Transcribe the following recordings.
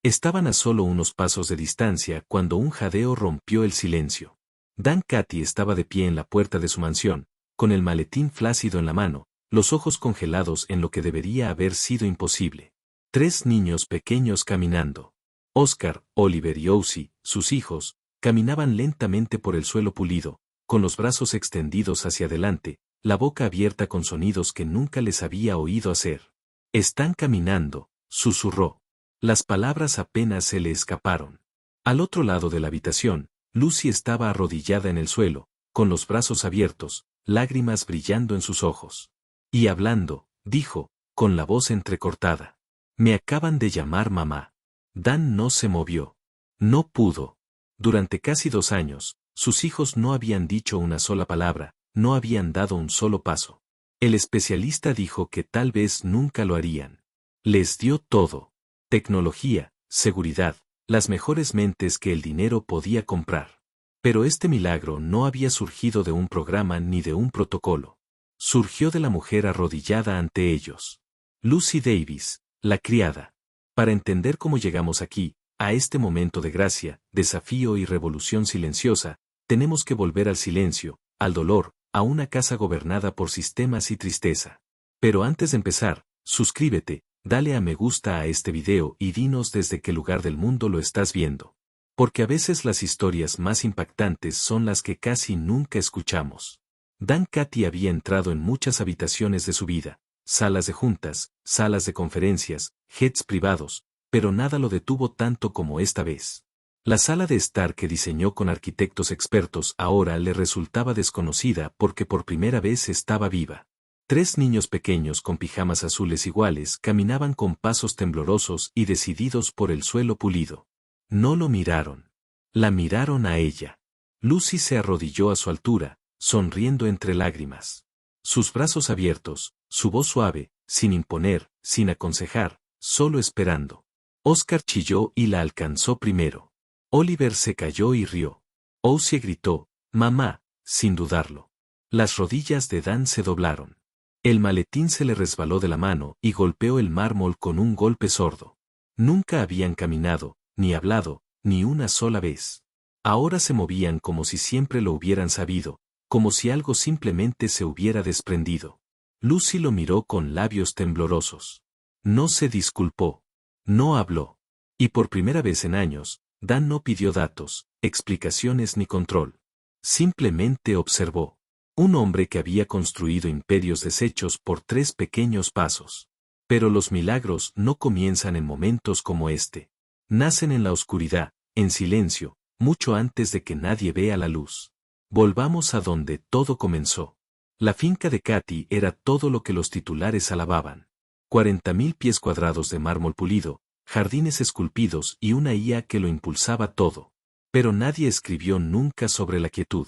Estaban a solo unos pasos de distancia cuando un jadeo rompió el silencio. Dan Cathy estaba de pie en la puerta de su mansión, con el maletín flácido en la mano, los ojos congelados en lo que debería haber sido imposible. 3 niños pequeños caminando. Oscar, Oliver y Ozzy, sus hijos, caminaban lentamente por el suelo pulido, con los brazos extendidos hacia adelante, la boca abierta con sonidos que nunca les había oído hacer. «Están caminando», susurró. Las palabras apenas se le escaparon. Al otro lado de la habitación, Lucy estaba arrodillada en el suelo, con los brazos abiertos, lágrimas brillando en sus ojos. Y hablando, dijo, con la voz entrecortada. «Me acaban de llamar mamá». Dan no se movió. No pudo. Durante casi 2 años, sus hijos no habían dicho una sola palabra, no habían dado un solo paso. El especialista dijo que tal vez nunca lo harían. Les dio todo. Tecnología, seguridad, las mejores mentes que el dinero podía comprar. Pero este milagro no había surgido de un programa ni de un protocolo. Surgió de la mujer arrodillada ante ellos. Lucy Davis, la criada. Para entender cómo llegamos aquí, a este momento de gracia, desafío y revolución silenciosa, tenemos que volver al silencio, al dolor, a una casa gobernada por sistemas y tristeza. Pero antes de empezar, suscríbete, dale a me gusta a este video y dinos desde qué lugar del mundo lo estás viendo. Porque a veces las historias más impactantes son las que casi nunca escuchamos. Dan Cathy había entrado en muchas habitaciones de su vida, salas de juntas, salas de conferencias, jets privados, pero nada lo detuvo tanto como esta vez. La sala de estar que diseñó con arquitectos expertos ahora le resultaba desconocida porque por primera vez estaba viva. 3 niños pequeños con pijamas azules iguales caminaban con pasos temblorosos y decididos por el suelo pulido. No lo miraron. La miraron a ella. Lucy se arrodilló a su altura, sonriendo entre lágrimas. Sus brazos abiertos, su voz suave, sin imponer, sin aconsejar, solo esperando. Oscar chilló y la alcanzó primero. Oliver se cayó y rió. Ozzy gritó, «Mamá», sin dudarlo. Las rodillas de Dan se doblaron. El maletín se le resbaló de la mano y golpeó el mármol con un golpe sordo. Nunca habían caminado, ni hablado, ni una sola vez. Ahora se movían como si siempre lo hubieran sabido, como si algo simplemente se hubiera desprendido. Lucy lo miró con labios temblorosos. No se disculpó. No habló. Y por primera vez en años, Dan no pidió datos, explicaciones ni control. Simplemente observó. Un hombre que había construido imperios deshechos por 3 pequeños pasos. Pero los milagros no comienzan en momentos como este. Nacen en la oscuridad, en silencio, mucho antes de que nadie vea la luz. Volvamos a donde todo comenzó. La finca de Cathy era todo lo que los titulares alababan. 40.000 pies cuadrados de mármol pulido, jardines esculpidos y una IA que lo impulsaba todo. Pero nadie escribió nunca sobre la quietud.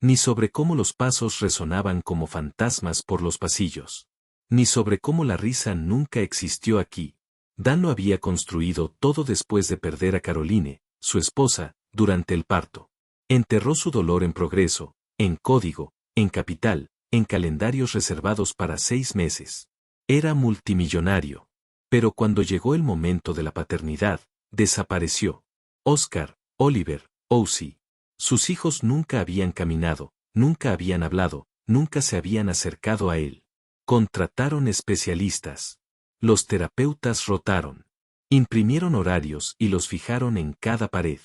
Ni sobre cómo los pasos resonaban como fantasmas por los pasillos. Ni sobre cómo la risa nunca existió aquí. Dan lo había construido todo después de perder a Caroline, su esposa, durante el parto. Enterró su dolor en progreso, en código, en capital, en calendarios reservados para 6 meses. Era multimillonario. Pero cuando llegó el momento de la paternidad, desapareció. Oscar, Oliver, Ozzy. Sus hijos nunca habían caminado, nunca habían hablado, nunca se habían acercado a él. Contrataron especialistas. Los terapeutas rotaron. Imprimieron horarios y los fijaron en cada pared.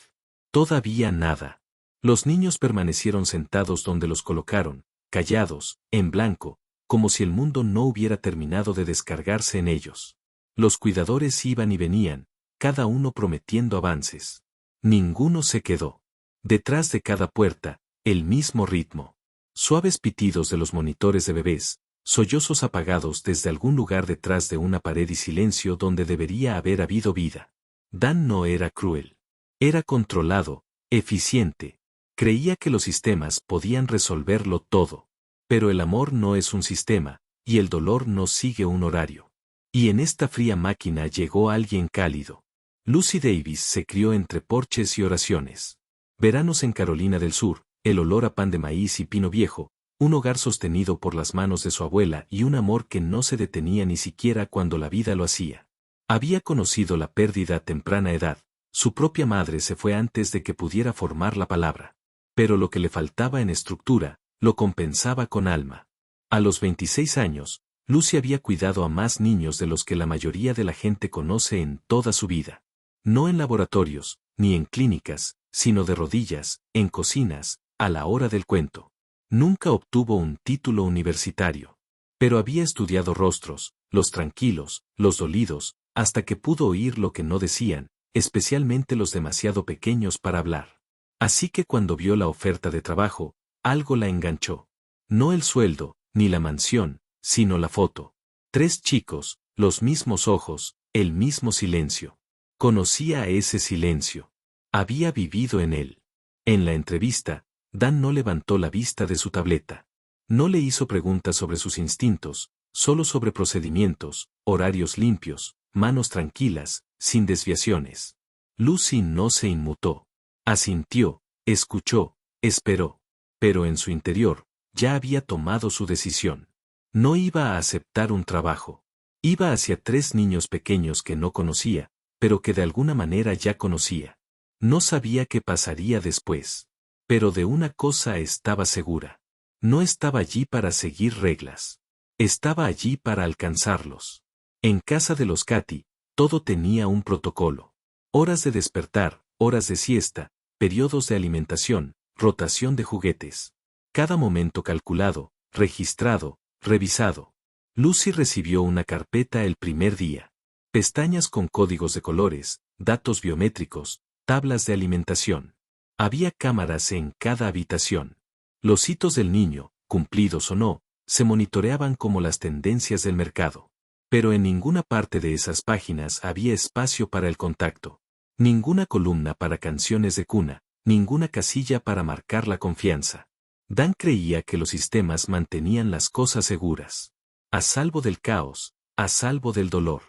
Todavía nada. Los niños permanecieron sentados donde los colocaron, callados, en blanco, como si el mundo no hubiera terminado de descargarse en ellos. Los cuidadores iban y venían, cada uno prometiendo avances. Ninguno se quedó. Detrás de cada puerta, el mismo ritmo. Suaves pitidos de los monitores de bebés, sollozos apagados desde algún lugar detrás de una pared y silencio donde debería haber habido vida. Dan no era cruel. Era controlado, eficiente. Creía que los sistemas podían resolverlo todo. Pero el amor no es un sistema, y el dolor no sigue un horario. Y en esta fría máquina llegó alguien cálido. Lucy Davis se crió entre porches y oraciones. Veranos en Carolina del Sur, el olor a pan de maíz y pino viejo, un hogar sostenido por las manos de su abuela y un amor que no se detenía ni siquiera cuando la vida lo hacía. Había conocido la pérdida a temprana edad, su propia madre se fue antes de que pudiera formar la palabra. Pero lo que le faltaba en estructura, lo compensaba con alma. A los 26 años, Lucy había cuidado a más niños de los que la mayoría de la gente conoce en toda su vida. No en laboratorios, ni en clínicas, sino de rodillas, en cocinas, a la hora del cuento. Nunca obtuvo un título universitario. Pero había estudiado rostros, los tranquilos, los dolidos, hasta que pudo oír lo que no decían, especialmente los demasiado pequeños para hablar. Así que cuando vio la oferta de trabajo, algo la enganchó. No el sueldo, ni la mansión, sino la foto. 3 chicos, los mismos ojos, el mismo silencio. Conocía ese silencio. Había vivido en él. En la entrevista, Dan no levantó la vista de su tableta. No le hizo preguntas sobre sus instintos, solo sobre procedimientos, horarios limpios, manos tranquilas, sin desviaciones. Lucy no se inmutó. Asintió, escuchó, esperó. Pero en su interior, ya había tomado su decisión. No iba a aceptar un trabajo. Iba hacia 3 niños pequeños que no conocía, pero que de alguna manera ya conocía. No sabía qué pasaría después. Pero de una cosa estaba segura. No estaba allí para seguir reglas. Estaba allí para alcanzarlos. En casa de los Cathy, todo tenía un protocolo. Horas de despertar, horas de siesta, periodos de alimentación, rotación de juguetes. Cada momento calculado, registrado, revisado. Lucy recibió una carpeta el primer día. Pestañas con códigos de colores, datos biométricos, tablas de alimentación. Había cámaras en cada habitación. Los hitos del niño, cumplidos o no, se monitoreaban como las tendencias del mercado. Pero en ninguna parte de esas páginas había espacio para el contacto. Ninguna columna para canciones de cuna, ninguna casilla para marcar la confianza. Dan creía que los sistemas mantenían las cosas seguras. A salvo del caos, a salvo del dolor.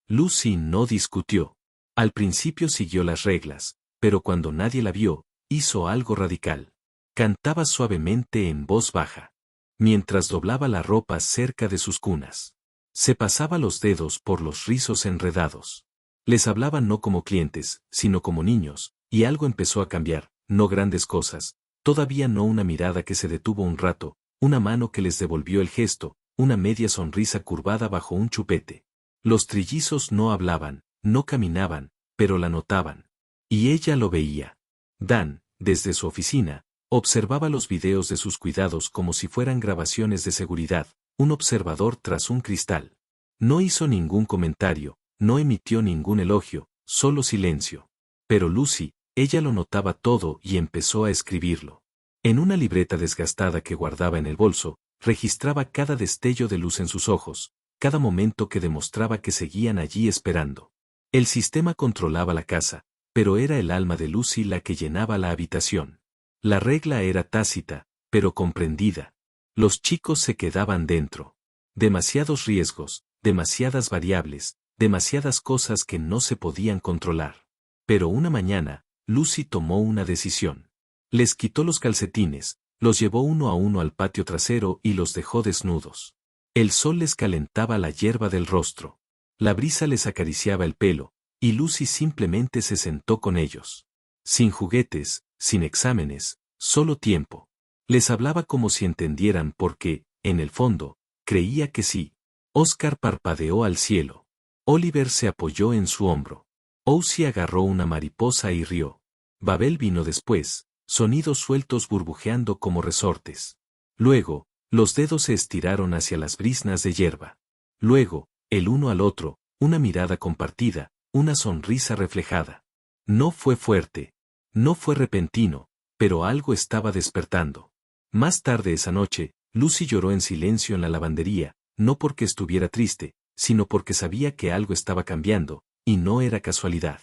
Lucy no discutió. Al principio siguió las reglas, pero cuando nadie la vio, hizo algo radical. Cantaba suavemente en voz baja. Mientras doblaba la ropa cerca de sus cunas. Se pasaba los dedos por los rizos enredados. Les hablaba no como clientes, sino como niños, y algo empezó a cambiar, no grandes cosas, todavía no una mirada que se detuvo un rato, una mano que les devolvió el gesto, una media sonrisa curvada bajo un chupete. Los trillizos no hablaban, no caminaban, pero la notaban. Y ella lo veía. Dan, desde su oficina, observaba los videos de sus cuidados como si fueran grabaciones de seguridad, un observador tras un cristal. No hizo ningún comentario, no emitió ningún elogio, solo silencio. Pero Lucy, ella lo notaba todo y empezó a escribirlo. En una libreta desgastada que guardaba en el bolso, registraba cada destello de luz en sus ojos, cada momento que demostraba que seguían allí esperando. El sistema controlaba la casa, pero era el alma de Lucy la que llenaba la habitación. La regla era tácita, pero comprendida. Los chicos se quedaban dentro. Demasiados riesgos, demasiadas variables, demasiadas cosas que no se podían controlar. Pero una mañana, Lucy tomó una decisión. Les quitó los calcetines, los llevó uno a uno al patio trasero y los dejó desnudos. El sol les calentaba la hierba del rostro. La brisa les acariciaba el pelo, y Lucy simplemente se sentó con ellos. Sin juguetes, sin exámenes, solo tiempo. Les hablaba como si entendieran porque, en el fondo, creía que sí. Oscar parpadeó al cielo. Oliver se apoyó en su hombro. Ozzy agarró una mariposa y rió. Babel vino después, sonidos sueltos burbujeando como resortes. Luego, los dedos se estiraron hacia las briznas de hierba. Luego, el uno al otro, una mirada compartida, una sonrisa reflejada. No fue fuerte. No fue repentino, pero algo estaba despertando. Más tarde esa noche, Lucy lloró en silencio en la lavandería, no porque estuviera triste, sino porque sabía que algo estaba cambiando, y no era casualidad.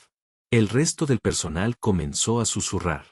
El resto del personal comenzó a susurrar.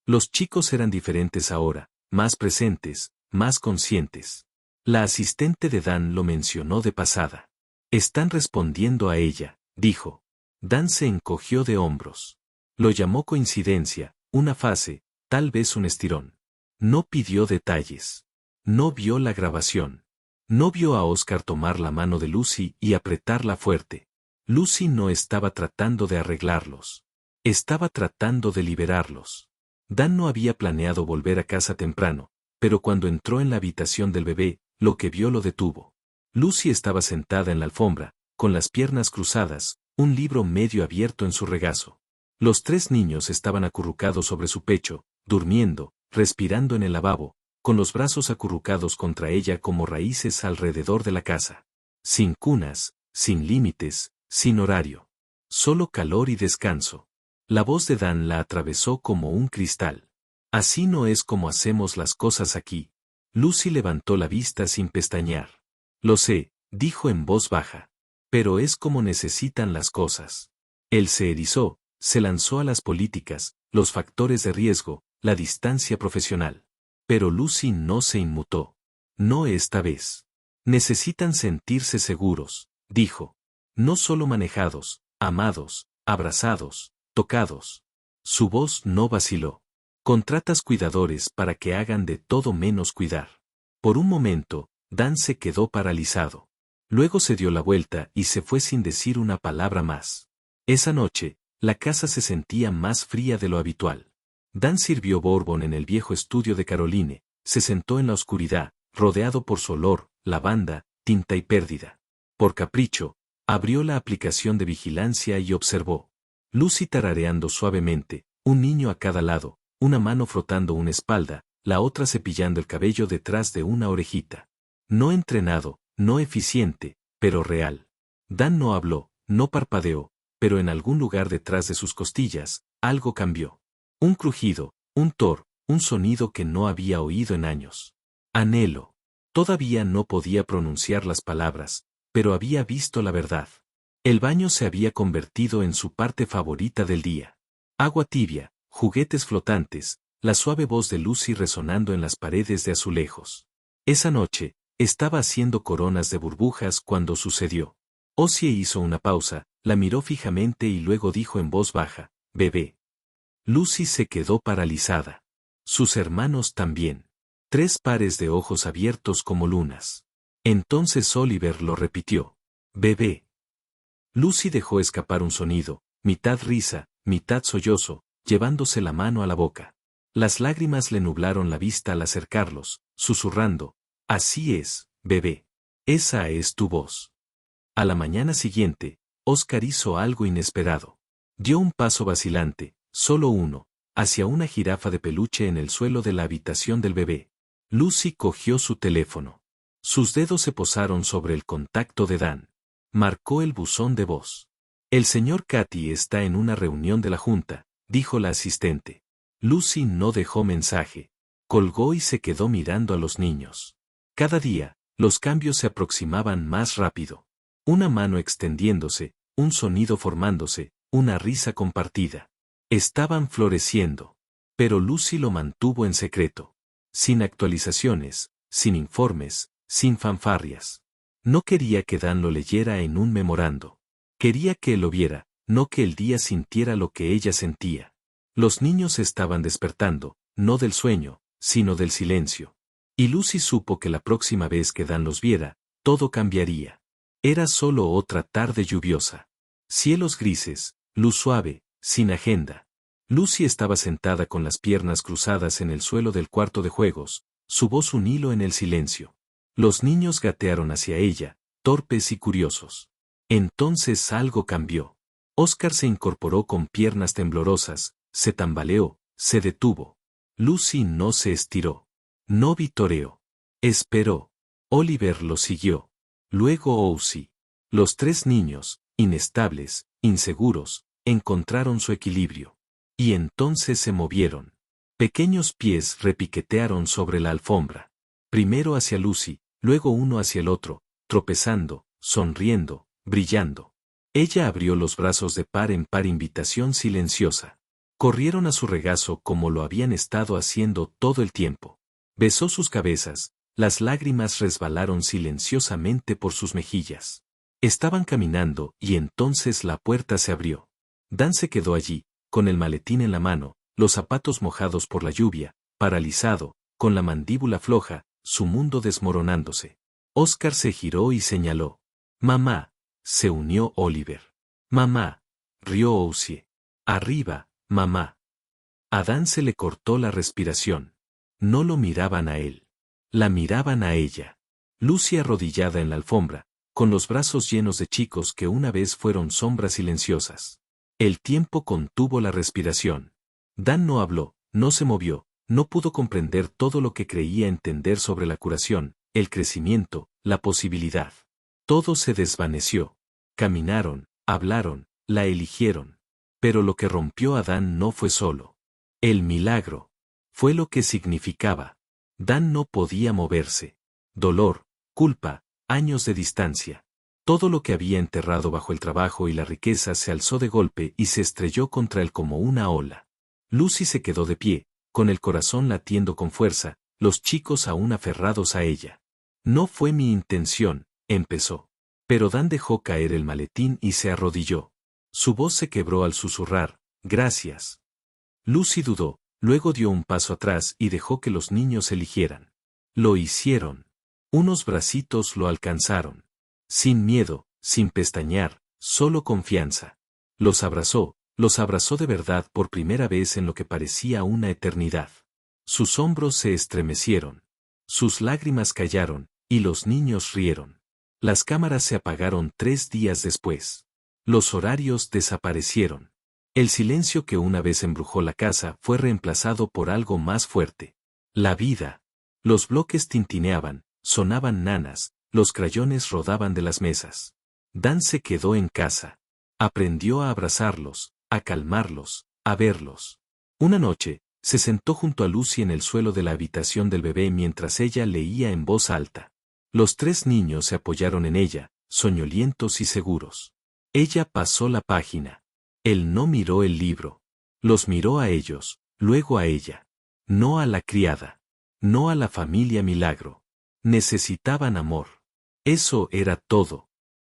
Los chicos eran diferentes ahora, más presentes, más conscientes. La asistente de Dan lo mencionó de pasada. Están respondiendo a ella, dijo. Dan se encogió de hombros. Lo llamó coincidencia, una fase, tal vez un estirón. No pidió detalles. No vio la grabación. No vio a Oscar tomar la mano de Lucy y apretarla fuerte. Lucy no estaba tratando de arreglarlos. Estaba tratando de liberarlos. Dan no había planeado volver a casa temprano, pero cuando entró en la habitación del bebé, lo que vio lo detuvo. Lucy estaba sentada en la alfombra, con las piernas cruzadas, un libro medio abierto en su regazo. Los 3 niños estaban acurrucados sobre su pecho, durmiendo, respirando en el lavabo, con los brazos acurrucados contra ella como raíces alrededor de la casa. Sin cunas, sin límites, sin horario. Solo calor y descanso. La voz de Dan la atravesó como un cristal. Así no es como hacemos las cosas aquí. Lucy levantó la vista sin pestañear. Lo sé, dijo en voz baja. Pero es como necesitan las cosas. Él se erizó, se lanzó a las políticas, los factores de riesgo, la distancia profesional. Pero Lucy no se inmutó. No esta vez. Necesitan sentirse seguros, dijo. No solo manejados, amados, abrazados, tocados. Su voz no vaciló. Contratas cuidadores para que hagan de todo menos cuidar. Por un momento, Dan se quedó paralizado. Luego se dio la vuelta y se fue sin decir una palabra más. Esa noche, la casa se sentía más fría de lo habitual. Dan sirvió bourbon en el viejo estudio de Caroline, se sentó en la oscuridad, rodeado por su olor, lavanda, tinta y pérdida. Por capricho, abrió la aplicación de vigilancia y observó. Lucy tarareando suavemente, un niño a cada lado, una mano frotando una espalda, la otra cepillando el cabello detrás de una orejita. No entrenado, no eficiente, pero real. Dan no habló, no parpadeó, pero en algún lugar detrás de sus costillas, algo cambió. Un crujido, un tor, un sonido que no había oído en años. Anhelo. Todavía no podía pronunciar las palabras, pero había visto la verdad. El baño se había convertido en su parte favorita del día. Agua tibia, juguetes flotantes, la suave voz de Lucy resonando en las paredes de azulejos. Esa noche, estaba haciendo coronas de burbujas cuando sucedió. Ossie hizo una pausa, la miró fijamente y luego dijo en voz baja, «Bebé». Lucy se quedó paralizada. Sus hermanos también. 3 pares de ojos abiertos como lunas. Entonces Oliver lo repitió. «Bebé». Lucy dejó escapar un sonido, mitad risa, mitad sollozo, llevándose la mano a la boca. Las lágrimas le nublaron la vista al acercarlos, susurrando, «Así es, bebé. Esa es tu voz». A la mañana siguiente, Oscar hizo algo inesperado. Dio un paso vacilante, solo uno, hacia una jirafa de peluche en el suelo de la habitación del bebé. Lucy cogió su teléfono. Sus dedos se posaron sobre el contacto de Dan. Marcó el buzón de voz. «El señor Cathy está en una reunión de la junta», dijo la asistente. Lucy no dejó mensaje. Colgó y se quedó mirando a los niños. Cada día, los cambios se aproximaban más rápido. Una mano extendiéndose, un sonido formándose, una risa compartida. Estaban floreciendo. Pero Lucy lo mantuvo en secreto. Sin actualizaciones, sin informes, sin fanfarrias. No quería que Dan lo leyera en un memorando. Quería que él lo viera, no que el día sintiera lo que ella sentía. Los niños estaban despertando, no del sueño, sino del silencio. Y Lucy supo que la próxima vez que Dan los viera, todo cambiaría. Era solo otra tarde lluviosa. Cielos grises, luz suave, sin agenda. Lucy estaba sentada con las piernas cruzadas en el suelo del cuarto de juegos, su voz un hilo en el silencio. Los niños gatearon hacia ella, torpes y curiosos. Entonces algo cambió. Oscar se incorporó con piernas temblorosas, se tambaleó, se detuvo. Lucy no se estiró. No vitoreó. Esperó. Oliver lo siguió. Luego Ossie. Los 3 niños, inestables, inseguros, encontraron su equilibrio. Y entonces se movieron. Pequeños pies repiquetearon sobre la alfombra. Primero hacia Lucy, luego uno hacia el otro, tropezando, sonriendo, brillando. Ella abrió los brazos de par en par, invitación silenciosa. Corrieron a su regazo como lo habían estado haciendo todo el tiempo. Besó sus cabezas, las lágrimas resbalaron silenciosamente por sus mejillas. Estaban caminando y entonces la puerta se abrió. Dan se quedó allí, con el maletín en la mano, los zapatos mojados por la lluvia, paralizado, con la mandíbula floja, su mundo desmoronándose. Oscar se giró y señaló. «Mamá», se unió Oliver. Mamá, rió Ousie. Arriba, mamá. A Dan se le cortó la respiración. No lo miraban a él. La miraban a ella. Lucy arrodillada en la alfombra, con los brazos llenos de chicos que una vez fueron sombras silenciosas. El tiempo contuvo la respiración. Dan no habló, no se movió, no pudo comprender todo lo que creía entender sobre la curación, el crecimiento, la posibilidad. Todo se desvaneció. Caminaron, hablaron, la eligieron. Pero lo que rompió a Dan no fue solo el milagro. Fue lo que significaba. Dan no podía moverse. Dolor, culpa, años de distancia. Todo lo que había enterrado bajo el trabajo y la riqueza se alzó de golpe y se estrelló contra él como una ola. Lucy se quedó de pie, con el corazón latiendo con fuerza, los chicos aún aferrados a ella. No fue mi intención, empezó. Pero Dan dejó caer el maletín y se arrodilló. Su voz se quebró al susurrar, gracias. Lucy dudó, luego dio un paso atrás y dejó que los niños eligieran. Lo hicieron. Unos bracitos lo alcanzaron. Sin miedo, sin pestañear, solo confianza. Los abrazó de verdad por primera vez en lo que parecía una eternidad. Sus hombros se estremecieron. Sus lágrimas callaron, y los niños rieron. Las cámaras se apagaron 3 días después. Los horarios desaparecieron. El silencio que una vez embrujó la casa fue reemplazado por algo más fuerte. La vida. Los bloques tintineaban, sonaban nanas, los crayones rodaban de las mesas. Dan se quedó en casa. Aprendió a abrazarlos, a calmarlos, a verlos. Una noche, se sentó junto a Lucy en el suelo de la habitación del bebé mientras ella leía en voz alta. Los 3 niños se apoyaron en ella, soñolientos y seguros. Ella pasó la página. Él no miró el libro. Los miró a ellos, luego a ella. No a la criada. No a la familia Milagro. Necesitaban amor. Eso era todo.